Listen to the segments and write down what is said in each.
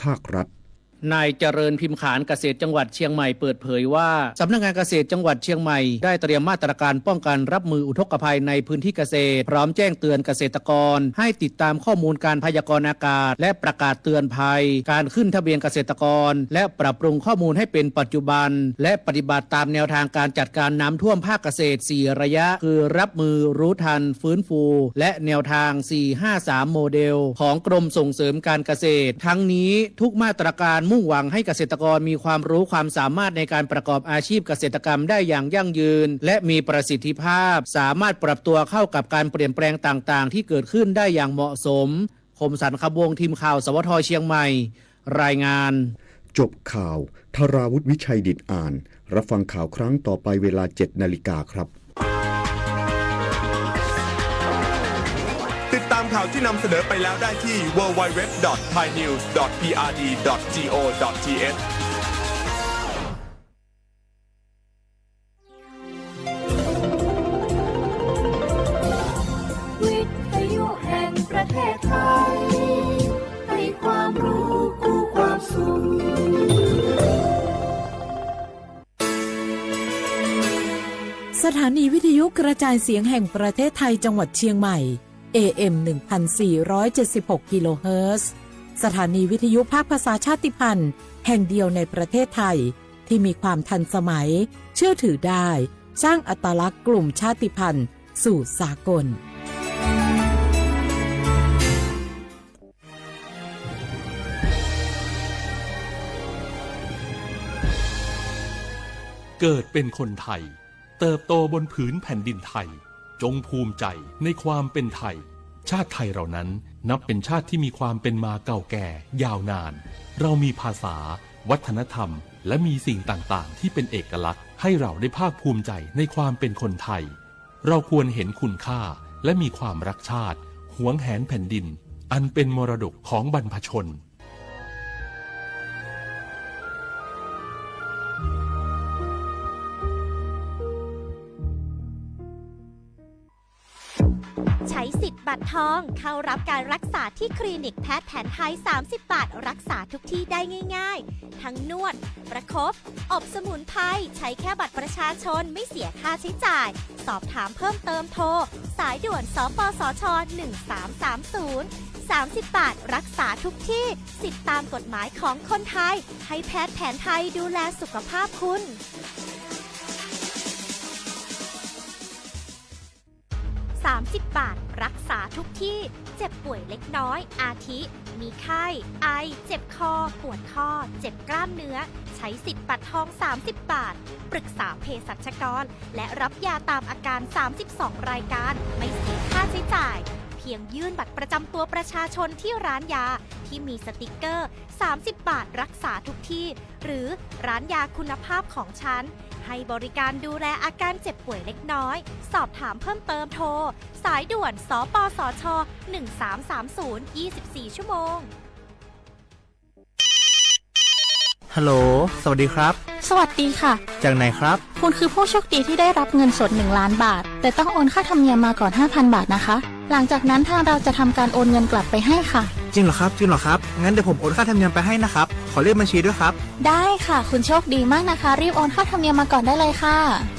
ภาครัฐนายเจริญพิมพ์ขานเกษตรจังหวัดเชียงใหม่เปิดเผยว่าสำนักงานเกษตรจังหวัดเชียงใหม่ได้เตรียมมาตรการป้องกันรับมืออุทกภัยในพื้นที่เกษตรพร้อมแจ้งเตือนเกษตรกรให้ติดตามข้อมูลการพยากรณ์อากาศและประกาศเตือนภัยการขึ้นทะเบียนเกษตรกรและปรับปรุงข้อมูลให้เป็นปัจจุบันและปฏิบัติตามแนวทางการจัดการน้ำท่วมภาคเกษตร4ระยะคือรับมือรู้ทันฟื้นฟูและแนวทาง453โมเดลของกรมส่งเสริมการเกษตรทั้งนี้ทุกมาตรการมุ่งหวังให้เกษตรกรมีความรู้ความสามารถในการประกอบอาชีพเกษตรกรรมได้อย่างยั่งยืนและมีประสิทธิภาพสามารถปรับตัวเข้ากับการเปลี่ยนแปลงต่างๆที่เกิดขึ้นได้อย่างเหมาะสมคมสันต์ คำวงทีมข่าวสวท.เชียงใหม่รายงานจบข่าวธราวุฒิวิชัยดิษฐ์อ่านรับฟังข่าวครั้งต่อไปเวลา 7:00 น.ครับติดตามข่าวที่นำเสนอไปแล้วได้ที่ www.thainews.prd.go.thวิทยุแห่งประเทศไทยให้ความรู้กู้ความสุขสถานีวิทยุกระจายเสียงแห่งประเทศไทยจังหวัดเชียงใหม่ AM 1476 กิโลเฮิรตซ์สถานีวิทยุภาคภาษาชาติพันธุ์แห่งเดียวในประเทศไทยที่มีความทันสมัยเชื่อถือได้สร้างอัตลักษณ์กลุ่มชาติพันธุ์สู่สากลเกิดเป็นคนไทยเติบโตบนผืนแผ่นดินไทยจงภูมิใจในความเป็นไทยชาติไทยเรานั้นนับเป็นชาติที่มีความเป็นมาเก่าแก่ยาวนานเรามีภาษาวัฒนธรรมและมีสิ่งต่างๆที่เป็นเอกลักษณ์ให้เราได้ภาคภูมิใจในความเป็นคนไทยเราควรเห็นคุณค่าและมีความรักชาติหวงแหนแผ่นดินอันเป็นมรดกของบรรพชนใช้สิทธิ์บัตรทองเข้ารับการรักษาที่คลินิกแพทย์แผนไทย30 บาทรักษาทุกที่ได้ง่ายๆทั้งนวดประคบอบสมุนไพรใช้แค่บัตรประชาชนไม่เสียค่าใช้จ่ายสอบถามเพิ่มเติมโทรสายด่วนสปสช1330 30 บาทรักษาทุกที่สิทธิตามกฎหมายของคนไทยให้แพทย์แผนไทยดูแลสุขภาพคุณ30 บาทรักษาทุกที่เจ็บป่วยเล็กน้อยอาทิมีไข้ไอเจ็บคอปวดข้อเจ็บกล้ามเนื้อใช้สิทธิ์บัตรทอง30 บาทปรึกษาเภสัชกรและรับยาตามอาการ32รายการไม่เสียค่าใช้จ่ายเพียงยื่นบัตรประจำตัวประชาชนที่ร้านยาที่มีสติกเกอร์30 บาทรักษาทุกที่หรือร้านยาคุณภาพของฉันให้บริการดูแลอาการเจ็บป่วยเล็กน้อยสอบถามเพิ่มเติมโทรสายด่วนสปสช1330 24 ชั่วโมงฮัลโหลสวัสดีครับสวัสดีค่ะจากไหนครับคุณคือผู้โชคดีที่ได้รับเงินสด1 ล้านบาทแต่ต้องโอนค่าธรรมเนียมมาก่อน 5,000 บาทนะคะหลังจากนั้นทางเราจะทำการโอนเงินกลับไปให้ค่ะจริงเหรอครับงั้นเดี๋ยวผมโอนค่าธรรมเนียมไปให้นะครับขอเลขบัญชีด้วยครับได้ค่ะคุณโชคดีมากนะคะรีบโอนค่าธรรมเนียมมาก่อนได้เลยค่ะ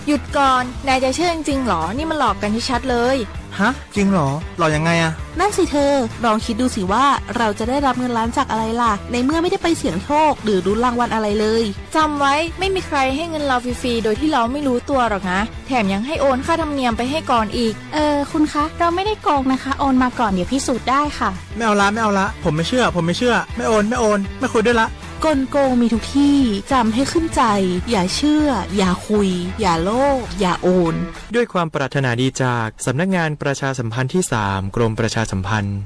หยุดก่อนนายจะเชื่อจริงๆหรอนี่มันหลอกกันที่ชัดเลยฮะจริงเหรอหลอกยังไงอะนั่นสิเธอลองคิดดูสิว่าเราจะได้รับเงินล้านจากอะไรล่ะในเมื่อไม่ได้ไปเสี่ยงโชคหรือลุ้นรางวัลอะไรเลยจำไว้ไม่มีใครให้เงินเราฟรีๆโดยที่เราไม่รู้ตัวหรอกนะแถมยังให้โอนค่าธรรมเนียมไปให้ก่อนอีกคุณคะเราไม่ได้โกงนะคะโอนมาก่อนเดี๋ยวพิสูจน์ได้ค่ะไม่เอาละผมไม่เชื่อไม่โอนไม่คุยด้วยละกลโกงมีทุกที่จำให้ขึ้นใจอย่าเชื่ออย่าคุยอย่าโลภอย่าโอนด้วยความปรารถนาดีจากสำนักงานประชาสัมพันธ์ที่3กรมประชาสัมพันธ์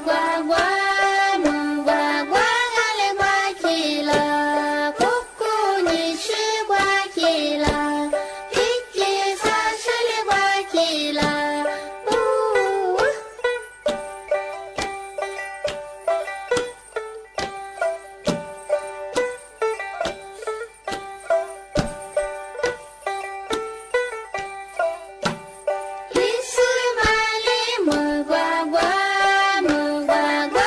呱呱，木呱呱，俺来呱起了，姑姑你是呱起了，皮皮擦是来呱起了，呜。里斯玛丽木呱呱，木呱呱，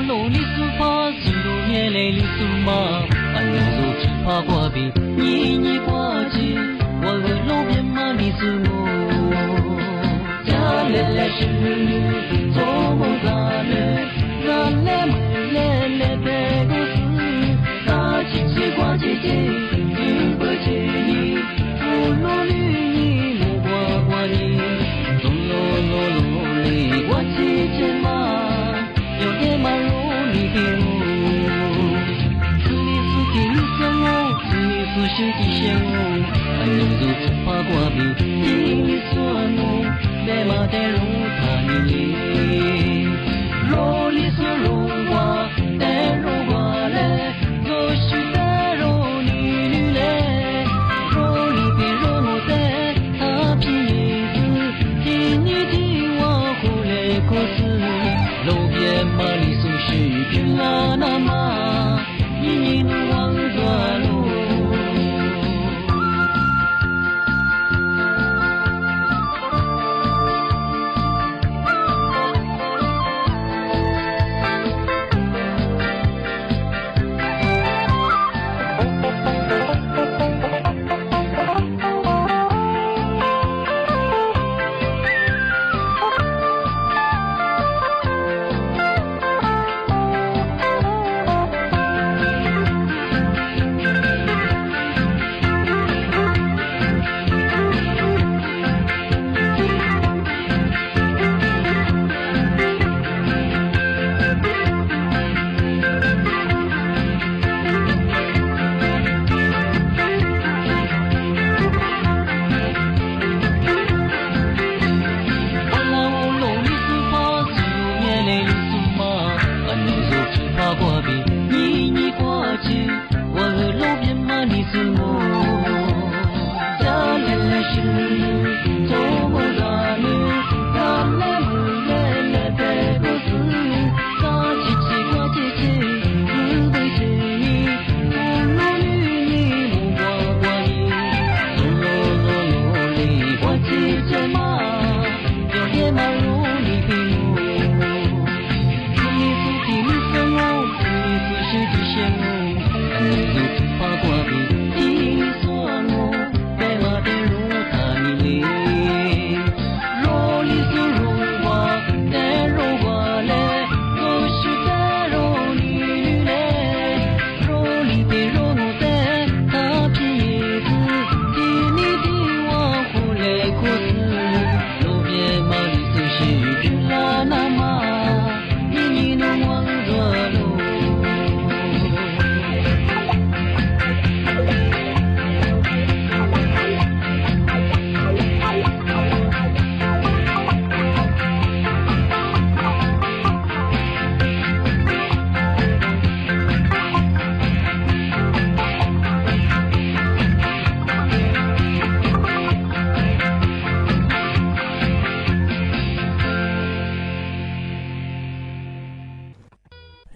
龙里苏帕苏罗年来里苏马，俺们走只怕挂比，你挂起，我的路边马里苏我，家来来是做梦啥嘞，咱来么来来白个事，大起起挂起起，只不起你，不落绿你莫挂挂你，龙龙龙龙里挂起起马。有点马路你的路，是你是的你生我，是你是是的想我，俺们走只怕挂比，你说我，在马在路他你，罗里说罗话，在罗话嘞，我是在罗里里嘞，罗里比罗我在，他平日听你听我回来可是。路边马里苏是平安那马，一年路往左路。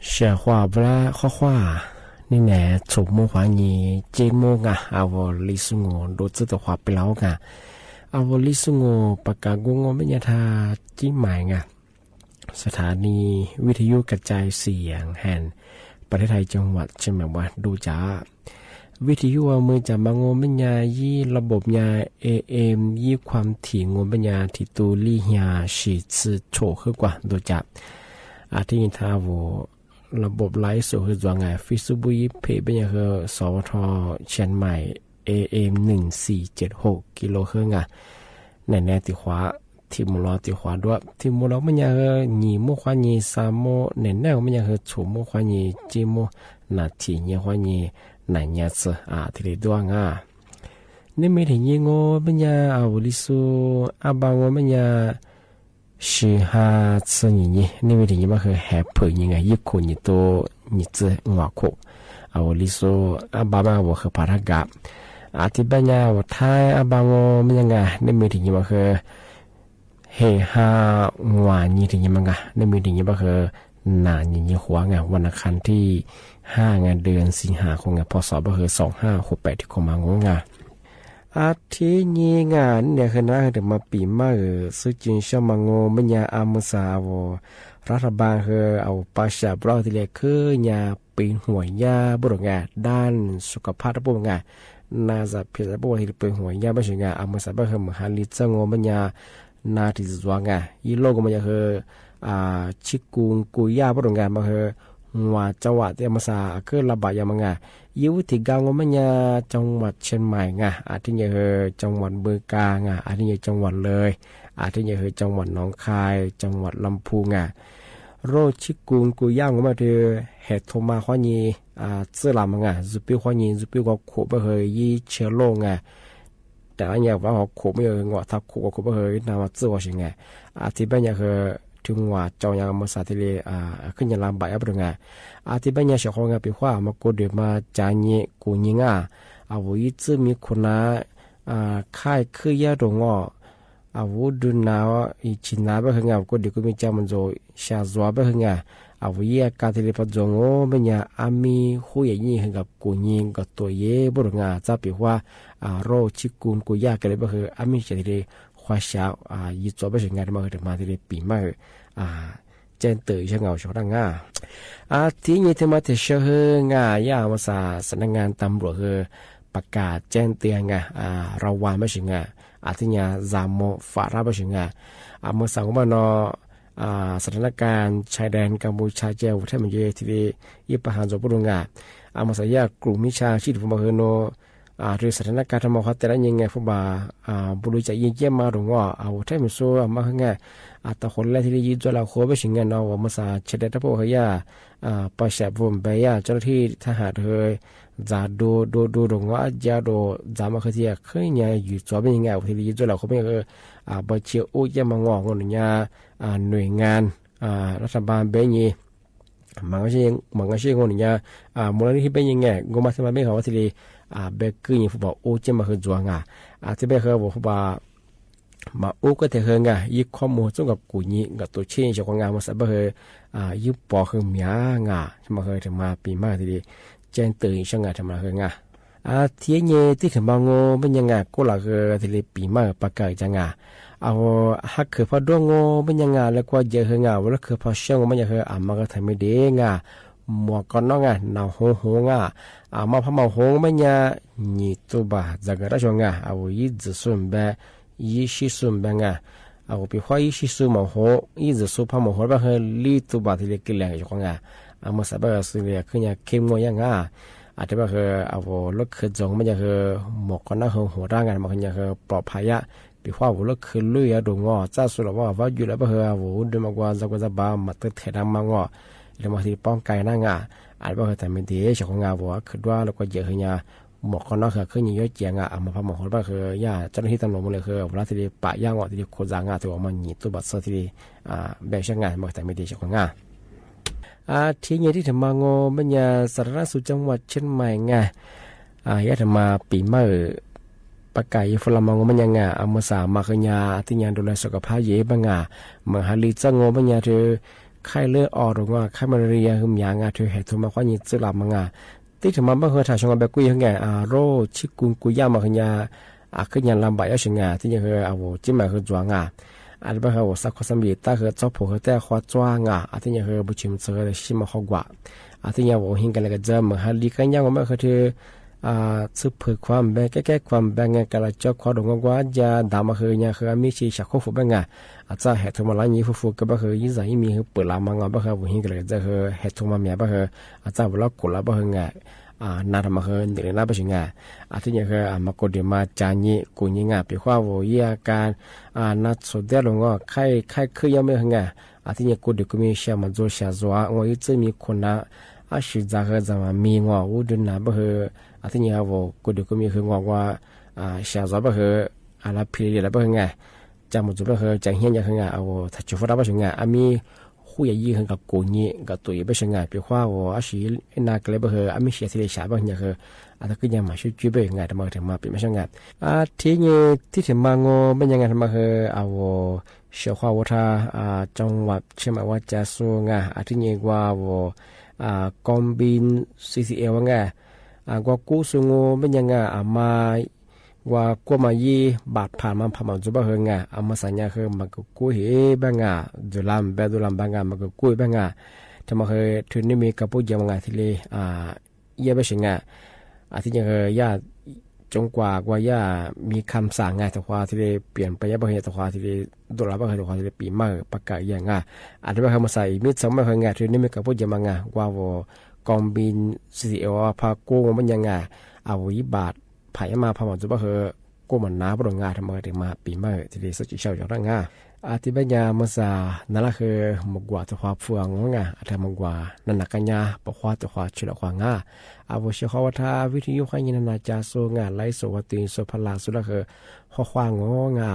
写画不啦画画，你呢？从木画你节目啊，啊我历史我都知道画不了噶，啊我历史我ปากกา我ไม่ยาทาจิ้มหมายอ่ะสถานีวิทยุกระจายเสียงแห่งประเทศไทยจังหวัดเชียงใหม่ว่าดูจ้าวิทยุมือจะมางมปัญญายี่ระบบยา AM ยี่ความถี่งมปัญญาที่ตูลี่ยาสีชื่อโฉขึ้นกว่าดูจ้าอาทิตย์ท้าวระบบไลฟ์สดคือว่าไงฟิสบุยเพจเป็นอย่างคือสวทเชียงใหม่ AM 1476กิโลเฮิรตซ์อ่ะแน่ๆติขวาที่มุลอติขวาด้วยที่มุลอมันอย่างหนีมุขวาหนีสามโมแน่ๆมันอย่างคือชูมุขวาหนีจีโมนาทีเนี่ยขวาหนีไหนเนี่ยสิที่เรียกด้วยง่ะนี่ไม่ถึงยังโง่เป็นอย่างอาวุลิสูอาบางโง่เป็นอย่าง是哈次你那边的你们和还朋友啊，一口你都你只我口啊，我里说啊，爸爸我和把他干啊，这边呢我太啊，爸我们样啊，那边的你们和嘿哈我你的你们啊，那边的你们和哪你หัวไงวันอังคารที่5งานเดือนสิงหาคมพศ2568ที่เข้ามางงอาทิตย์นี้งานเนี่ยคือน่าจะมาปีมาซึ่งจริงชอบมางงไม่ยาอามุสาว รัฐบาลคือเอาประชาบรอที่เรียกคือยาเป็นหัวยาบุรุษงาด้านสุขภาพบุรุษงาน่าจะเพียงแต่บุรุษที่เป็นหัวยาไม่ใช่งาเอามาใส่ไปคือมหาลิจงอมันยานาที่จะวางงายี่โลกมันยาคือชิกุงกุยาบุรุษงามาคือหัวจังหวัดที่มาสาคือระบาดยามงายุติกางมันยาจังหวัดเชียงใหม่งาอาทิตย์ยาคือจังหวัดบึงกาฬงาอาทิตย์ยาจังหวัดเลยอาทิตย์ยาคือจังหวัดหนองคายจังหวัดลำพูงาโรชิกุงกุย่างก็มาเถอะเหตุโทมาข้อนี้เสื้อลำงาจุดปีข้อนี้จุดปีก็ขบไปเฮยยี่เชื้อโรคงาแต่อันนี้ว่าเขาขบไม่เฮยงอทับขบก็ขบไปเฮยนามาเสื้อว่าสิ่งไงที่เป็นอย่างคือถึงว่าเจ้าอย่างมาสาธิตขึ้นอย่างลำบากอะไรเงี้ยที่เป็นอย่างเฉพาะงาปีว่ามาโกเดมาจานยี่กูยิงวุ้ยจะมีคนน่ะค่ายคือยาดงวุ้ดูนาวอีชินาไปเฮงก็เด็กก็มีจามันโจชาซัวไปเฮงวุ้ยการที่เรียกจงโอเป็นอย่างอามีคุยยี่เฮงกับกูยิงกับตัวเย่บุรุษจะปีว่าโรชิกุนกูยากันเลยไปเฮอามีเฉลี่ยควาชายี่จบไปเฮงมาเฮมาที่เรียปีมาเจนตื่นเช้าเงาชาวดังที่นี่ที่มาที่เชื่อเฮงยามาสำนักงานตำรวจเฮประกาศแจ้งเตือนเราวานไม่ใช่ที่นี่จามฝาราบชิงเมื่อสังคมนสถานการณ์ชายแดนกัมพูชาเจ้าที่มันเยที่ญี่ปุ่นจบปุรุงเมื่อสัญญากลุ่มมิชาชีพมาเฮโนหรือสถานการณ์ธรรมะแต่ละยังไงฟุบาบุรุษจะยิ่งเยี่ยมมาหรือว่าที่มันสู้มาเฮงแต่คนแรกที่ยืนตัวเราโคไปชิงเงินเราเมื่อสัญชาติทัพเฮียประชาชนไปเจ้าหน้าที่ทหารเฮยจะดูตรงว่าจะดูจะมาคือที่เคยเนี่ยอยู่จอบเป็นยังไงที่ยืนตัวเราเขาไม่เคยบริเชียอุ้ยจะมางอกเงินเนี่ยหน่วยงานรัฐบาลเป็นยี่มันก็ใช่เงินเนี่ยมูลนิธิเป็นยังไงงมาทำไมไม่เขาที่เบกคือยังฟุตบอลอุ้ยจะมาคือจวงที่เบกเขาบอกฟุตบอลมาอุ้ก็เถอะยี่ข้อมูลส่งกับกูยี่กับตัวเชี่ยเจ้าของงานมาสับเบอยี่ปอคือเมียมาเคยถึงมาปีมากทีเดียเจนตื่นช่างทำมาคือที่เนี่ยที่ขึ้นมาโง่เป็นยังไงก็หลักทีเดียปีมากปากเกยจังฮักคือพอดวงโง่เป็นยังไงแล้วก็เยอะแล้วคือพอเชื่อมันยังมาก็ทำไม่ดีหมวกกันน็อกหนาวโหมาพม่าโหมันยังนี่ตัวบ้าจากราชวงยี่จะสุ่มแบบยี่สิสุ่มแบบปีว่ายี่สิสุ่มโหยี่จะสุ่มพม่าโหแบบลีตัวบ้าที่เล็กเลี้ยงอยู่ของเมื่อสัปดาห์สุดเลยคือเนี่ยเข้มงวดยังที่แบบรถคือจงมันยังหมวกกันน็อกหัวร่างมันคือยังปลอดภัยปีว่ารถคือลุยดงจ้าสุดว่าอยู่แล้วดูมากว่าจะบ้ามาตึกเทดังมากแล้วมาที่ป้องกันว่าแต่ไม่ดีเจ้าของคือว่าแล้วก็เยอะเนี่ยหมอกกันน็อกคือเยอะเจียงมาพม่าโหแบบคือย่าเจ้าหน้าที่ตำรวจมันเลยคือเวลาที่ปะย่างที่โคจางตัวมันหนีตัวบัตรที่แบบช่างงานมาแต่ไม่ดีเจ้าของที่เนี่ยที่ทำมาโง่เป็นยาสาธารณสุขจังหวัดเชียงใหม่ยาทำมาปีใหม่ประกาศฟลามังมันยังมาสามาขยาที่ยาดูแลสุขภาพเย่บังเมื่อฮาลิจังโง่เป็นยาเธอไข้เลือดออกหรือว่าไข้มาเรียหึมยางเธอเหตุมาข้อนี้จะหลับมังที่ทำมาเมื่อถ่ายช่องแบบกุยยังไงโรชิกุนกุยามาขยาขึ้นยันลำบากยังไงที่ยังจิ้มมาคือจวงแบบสักข้อสมบีตาคือเจ้าผู้แต่ขวาจวงที่ยังบุชิมเจอเลยชิมมาข้อกว่าที่ยังหิงกันเลยก็จะเมื่อฮาลิกันยังว่าคือเธอสืบเผยความแบ่งแก้ความแบ่งกันละเจ้าขอดงว่าจะดามาคือเนี่ยคือมีชีชักคู่ฟุบแบ่งอาจจะเหตุมาล้างยี่ฟุบก็แบบคือยิ่งใหญ่มีคือเปิดลามังแบบคือหิงกันเลยจะคือเหตุมาเมียแบบคืออาจจะเวลากุลาแบบคือไงนาทำมาคือเด็กน่าไปชิงที่เนี่ยคือมาโกดีมาจานี่กูยิ่งปีว่าวัยการนัดสุดเดียวลงก็ใครคือยังไม่คือไงที่เนี่ยกูเด็กก็มีเชื่อมันโจเชื่อว่าวันนี้จะมีคนน่ะสิจะคือจะมามีงอวุฒิน่ะแบบคือที่เนี่ยกูเด็กก็มีคืองอว่าเชื่อว่าแบบคืออะไรพิเรศแบบคือไงจะมันจะแบบคือจะเห็นยังคือไงถ้าจะฟังแบบคือไงมีคุยยี่กับกูนี่กับตัวยี่เป็นยังไงปีว่าสินักเลยแบบคือมีเสียที่เลยฉาแบบเนี่ยคือถ้าคือยังมาช่วยจุดเป็นยังไงทำไมถึงมาเป็นไม่ใช่ไงที่เนี่ยที่ถึงมางอเป็นยังไงทำไมคือเชื่อว่าถ้าจังหวัดเชื่อว่าจะสู้ไงที่เนี่ยว่ากอมบิน CCL ไงกว่ากู้สูงเป็นยังไงมา ว่ากว่ามายีบาดผ่านมันผ่านจุบะเฮงอ่ะเอามาสัญญาคือมันก็กุ้ยบ้างอ่ะดุลามแบบดุลามบ้างอ่ะมันก็กุ้ยบ้างอ่ะจะมาเคยทุนนี่มีกับผู้ยังงานที่เลยเยี่ยไปเชิงอ่ะที่ยังเคยญาติจงกว่าย่ามีคำสั่งไงแต่ความที่ได้เปลี่ยนไปย่าบางอย่างแต่ความที่ได้ดุลาบางอย่างแต่ความที่ได้ปีมากประกาศอย่างง่ะอาจจะไม่เคยมาใส่มิดสมัยเคยงานทุนนี่มีกับผู้ยังงานว่ากองบินซีเอพากู้มันยังไงเอาวิบาทผ่านมาพามันจะบ่เคยกู้มันน้าบริงานทำไมถึงมาปีใหม่ที่ได้สุดที่เช่าอย่างนั้นง่ะอาทิตย์ปัญญาเมื่อสานั่นแหละคือมกว่าตัวความเฟืองง่ะอาจจะมกว่านั่นนักกัญญาปกคว้าตัวความชุดความง่ะอาวุธเขาว่าถ้าวิทยุขันยินนาจาโซง่ะไล่โซวัตินโซพลาสุดละคือข้อความง่ะ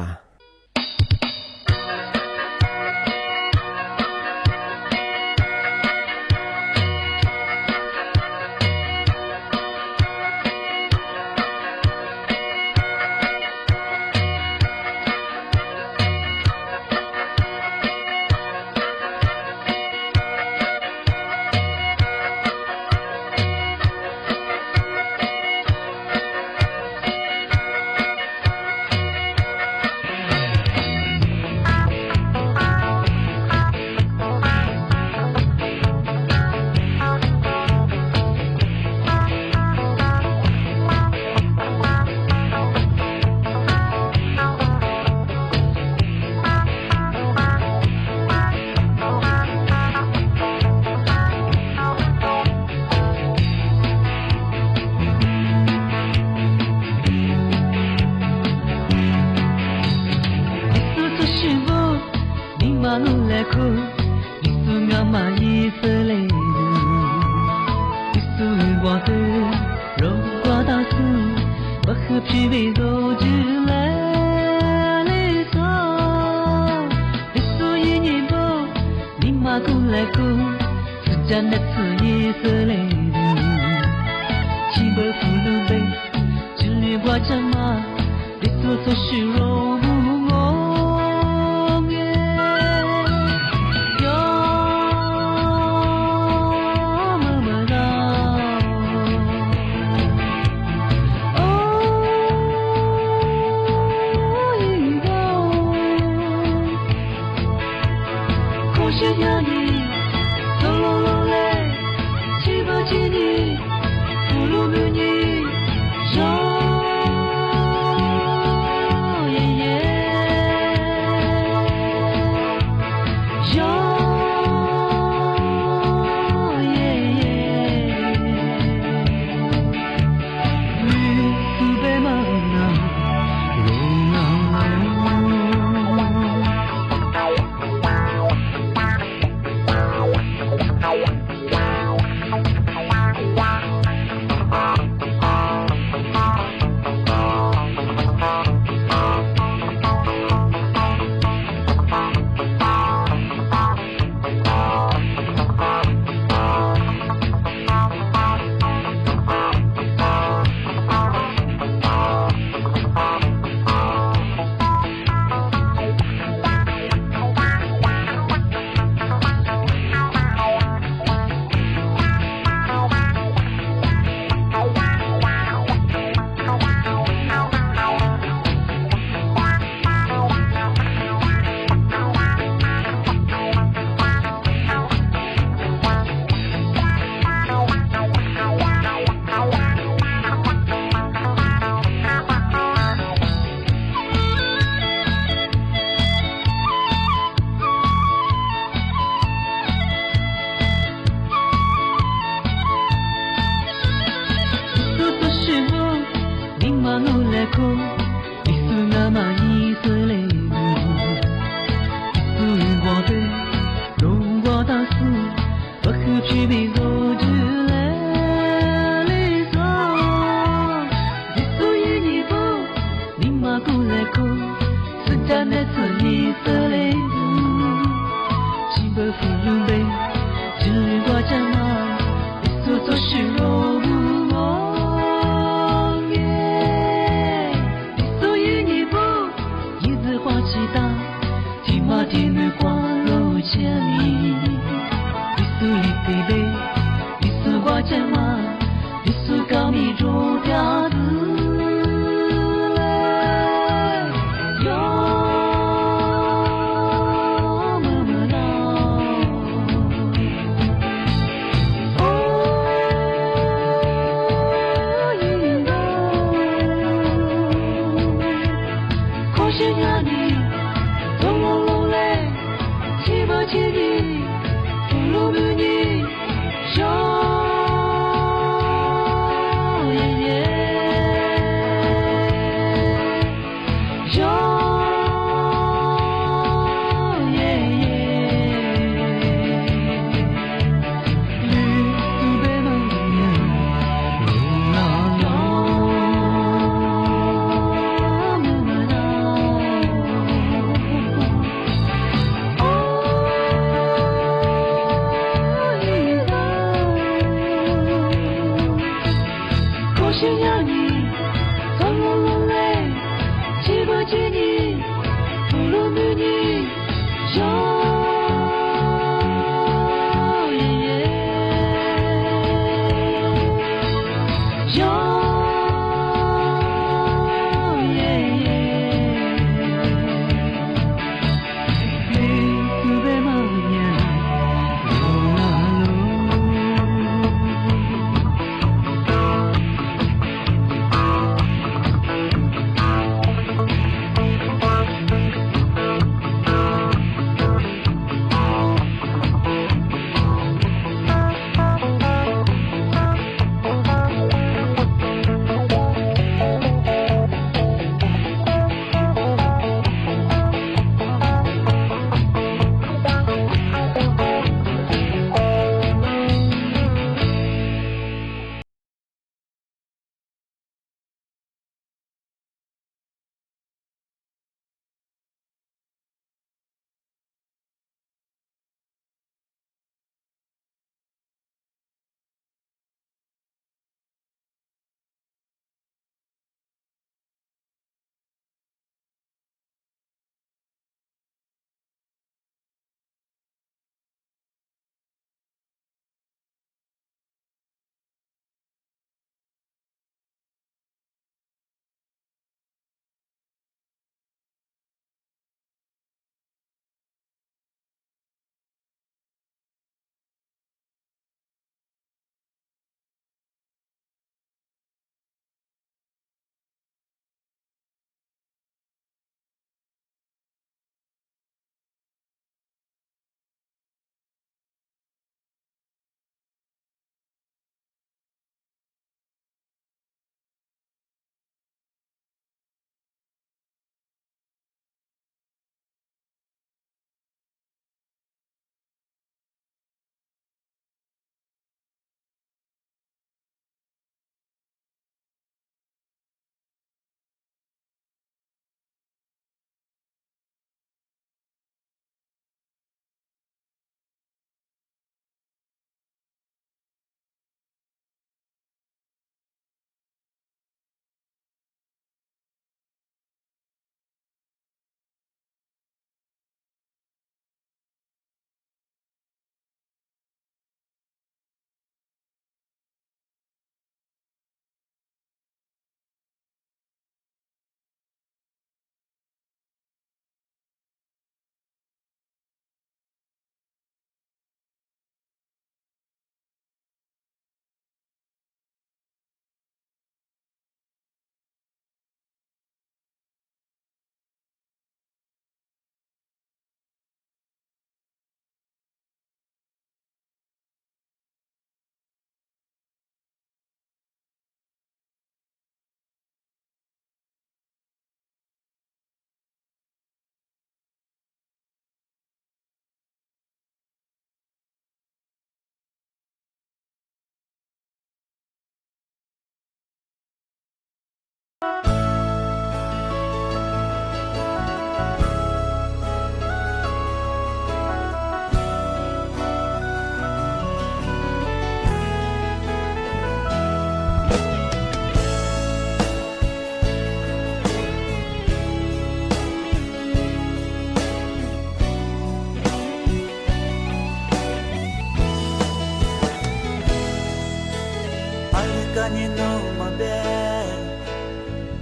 Kanye no mabe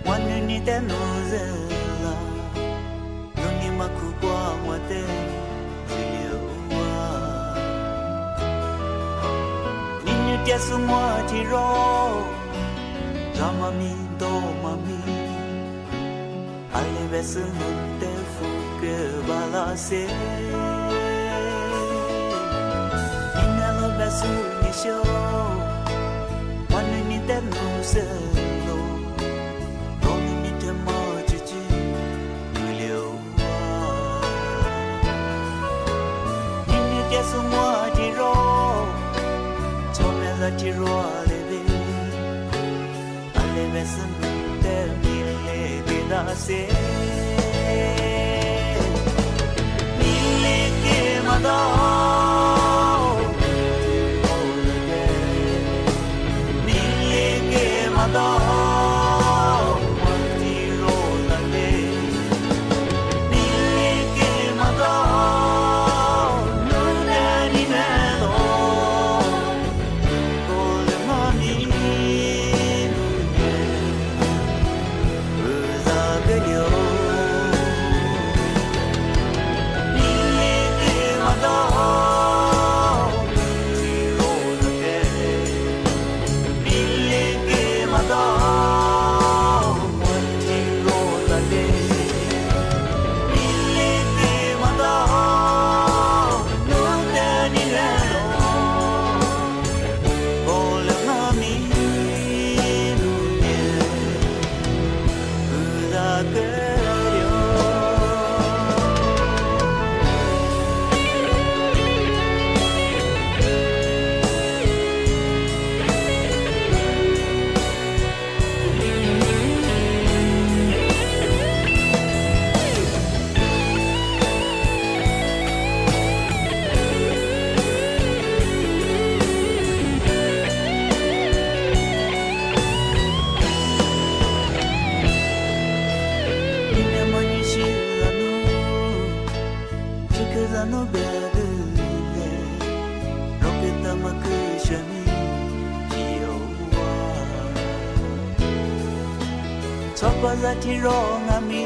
Wanu ni te no zela Nuni makukwa mwate Ziliwa Ninyu tia sumwa tiro Ramami do mami Alivesu no te fuke balase Ninelo besu nisho Wanu ni te no zela Nuni ni te majichi Ziliwa Ninyu tia sumwa tiro Chomela tiro aleve Alevesen te mille gedase Mille ke mada Mille ke mada Mille ke mada Chokola tiro ngami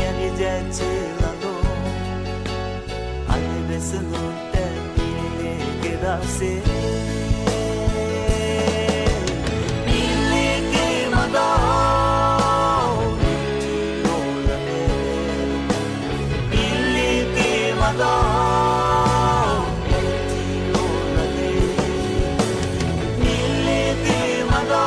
Yani jetse lalo Alevese no te mille gedase Mille ke mada Tiro lale Mille ke mada Tiro lale Mille ke mada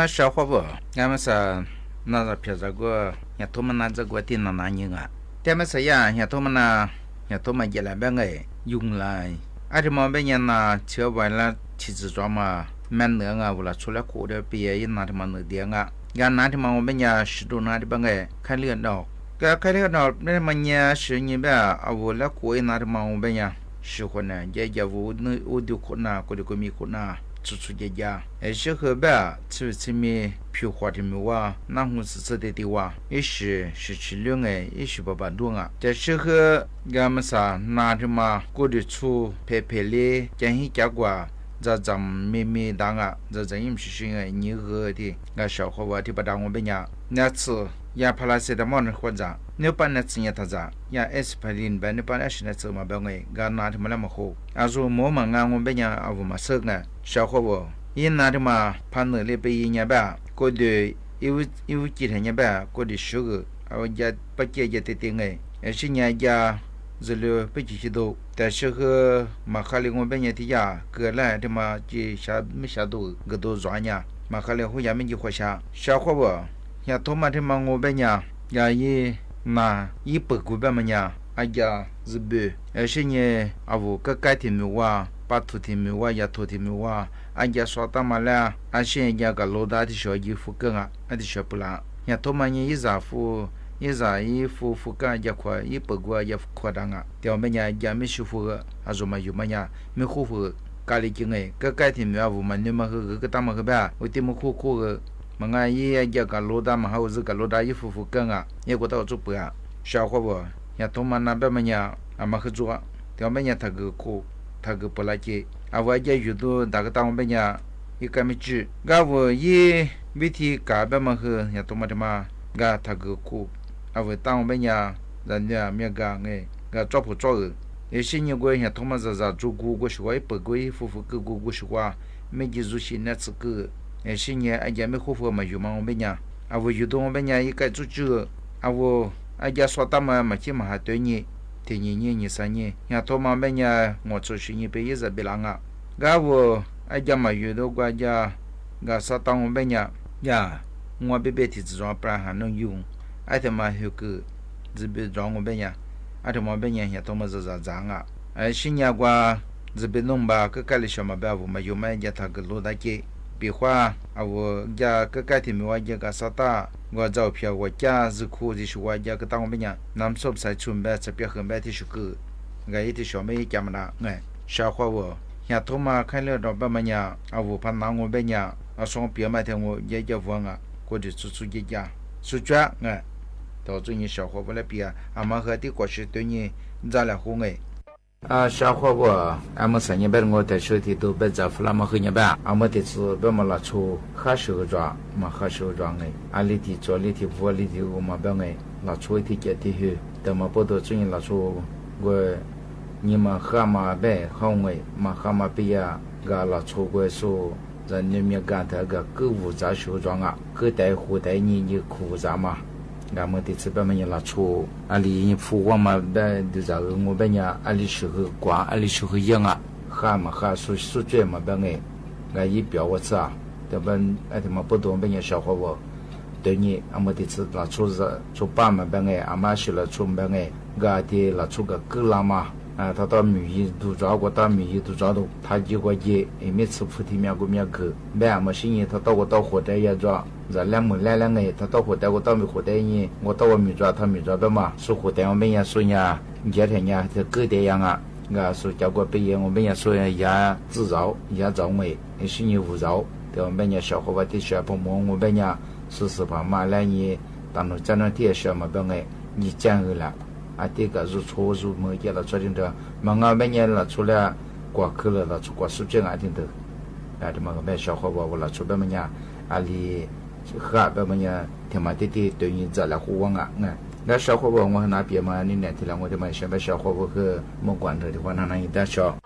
小伙伴，俺们是那个撇着个，也他们那这个电脑男人啊，他们是呀，也他们那，也他们也来边个用来，而且嘛边人那，车为了其实装嘛，蛮能啊，为了出来过的毕业那他妈能点啊，俺那他妈我边人十多那的边个开热闹，个开热闹那么呢是你边啊，为了过那他妈我边人喜欢呢，也我就可那，我就可米可那。出家，适合吧？吃面飘花的面哇，那红是的的哇，也是吃凉哎，也是不多啊。这适合俺们啥拿着嘛，过得出配嘞，将一家瓜，这咱妹当啊，这咱也是哎，你喝的，俺小伙伴的不当我们家，那次也怕那些的忙着活着。你把那资源他咋？呀，aspirin 把你把那些那做嘛，别个，俺拿他们那么好。啊，说我们俺我们家啊，我们生个小伙伴，伊拿他嘛，怕那里被人家吧，过得有几天人吧，过得熟个，啊，也不接得定个，是人家这里不继续多，但是和马哈里我们年底呀，过来的嘛就下没下多个多转呀，马哈里后也没就活下，小伙不，呀他妈的嘛我们呀，呀也那一百股票嘛呀，哎呀是不，是呢，啊我个改天没哇，把土天没哇，呀土天没哇，哎呀说他妈了，俺现在个老大的小衣服更啊，俺的小不啦，呀他妈呢一丈夫。一啥衣服干一块一百个也夸张啊！条么呀也没舒服个，还说嘛有么呀没舒服咖喱精哎，个改天没有嘛你们个大么个吧，我点么苦个，么俺也个老大嘛还是个老大衣服干啊，也过到做不啊，小伙不，呀他妈那边么呀，俺们合作，条么呀他个苦，他个不来接，啊我也遇到大个大么呀，一个没治，俺我也每天干边么个呀他妈的嘛，俺他个苦。啊，我当我们家人家没干哎，个抓捕抓的，有些人过像他们做过说一百个夫妇个过说话，没记住些那次个，有些人人家没夫妇嘛有嘛我们家，啊我有的我们家一个做主，啊我人家说他们嘛起码还对你，第2年、第3年，像他们家我做生意被一直别啷个，个我人家嘛有的国家，个说当我们家呀，我别提这种不然还能用。爱他妈有个这边让我们呀，爱他妈别人也他妈是脏啊，新年过这边弄吧，个改了小嘛别我们有买家他个老大姐，别话啊我家个改天没我家个啥大，我照片我家是苦的是我家个当我们呀，南说才准备这边很白的是个，我一点小没家么啦，小伙我，像他妈看了到别么呀，啊我怕拿我别呀，啊双别买天我也叫忘啊，过去出一家，出家到最近小伙不来比啊，俺们和的过去对你咱俩红啊，小伙不，俺们3年半我在手里都被在弗拉么和年半，俺们这次别么拉出还手抓，嘛还手抓俺里的做里的我里的我们别拉出一点的去，等么不到最近拉出我你们和嘛别好嘛和嘛比啊，个拉出过说。在里面干他个购物杂手装啊，后代后代你苦杂嘛，俺们这次别么也拉出，俺里铺我嘛别就在我别呀，俺里时候刮，俺里时候养啊，喊嘛喊说卷嘛别俺一表我吃啊，这边俺他妈不懂别人小伙我，对你俺们这次拉出出爸嘛别俺妈是拉出别俺的拉出个狗啦嘛。啊，他到米衣都找过，到米衣都找到，他几个节，每次菩提面口，没俺们新年他到过到火灾也抓，这2亩2个，他到火灾我到没火灾呢，我到我米抓他米抓的嘛，说火灾我们也说呀，今天呀这狗的样啊，俺说结果毕业我们也说也自找也找我，新年无找，对我们也小伙伴的小朋友我们也是把马来你当中在那点小嘛别你讲了。啊，这个是错入没给了，昨天的，嘛俺每年了出来挂科了，出挂数据俺听的，啊，这么个买小伙伴我了出别么样，啊里和别么样，天嘛对对你这来互往啊，那小伙伴我和那边嘛，你那天了我就嘛想把小伙伴和没管着的话，那一点小。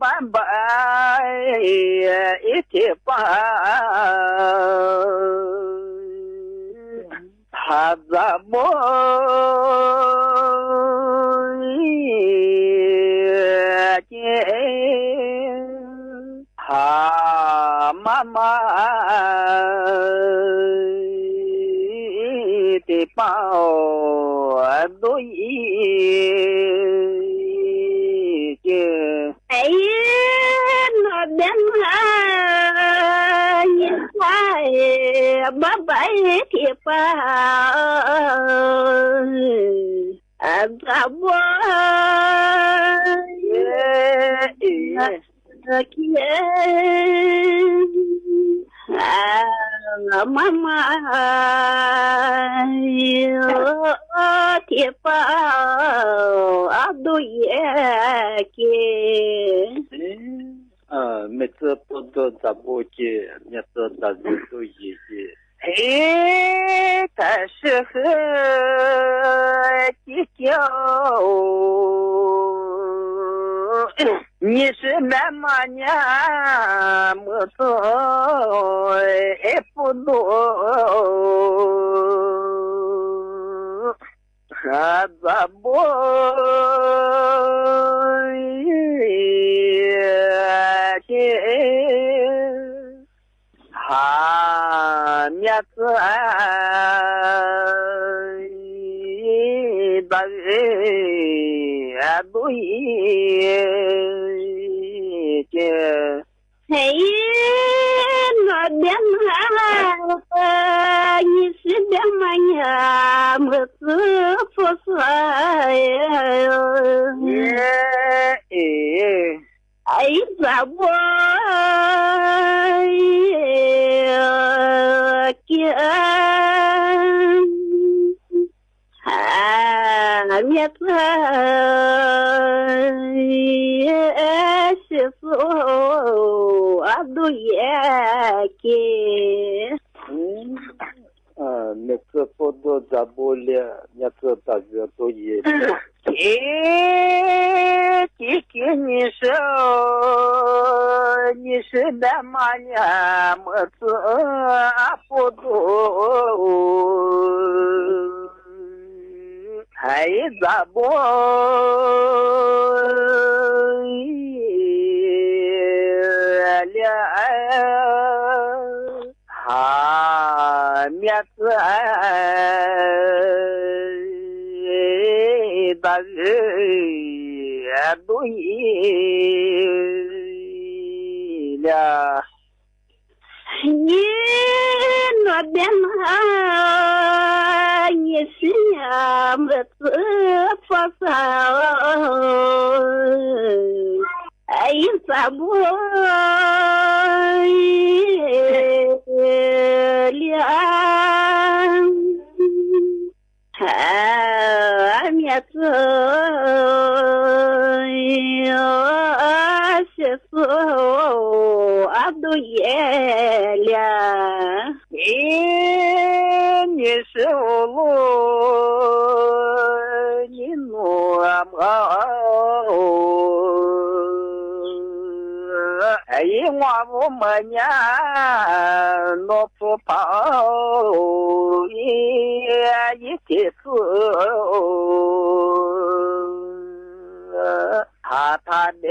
ban bai ite pa hazamo ha mama te pao đôi ấy nó đem nhìn phải bá bãi thiệp ta bố kia mama thiệp đôi kia每次不都咋不去，你说咋就都一些。他适合计较，你是那么年没错，也不多，还咋不？哈面子大都这嘿，我边你是边嘛么子不是哎咋我面子是说都也给每次不都咋不了，你说大家都一样。你说你是那么年么子不多，还咋不了？哈面子大都了，你那边你是呀么子发烧，哎咋不了？面子是说都也了，你是我你诺么？哎，我么年诺不跑一起走。他的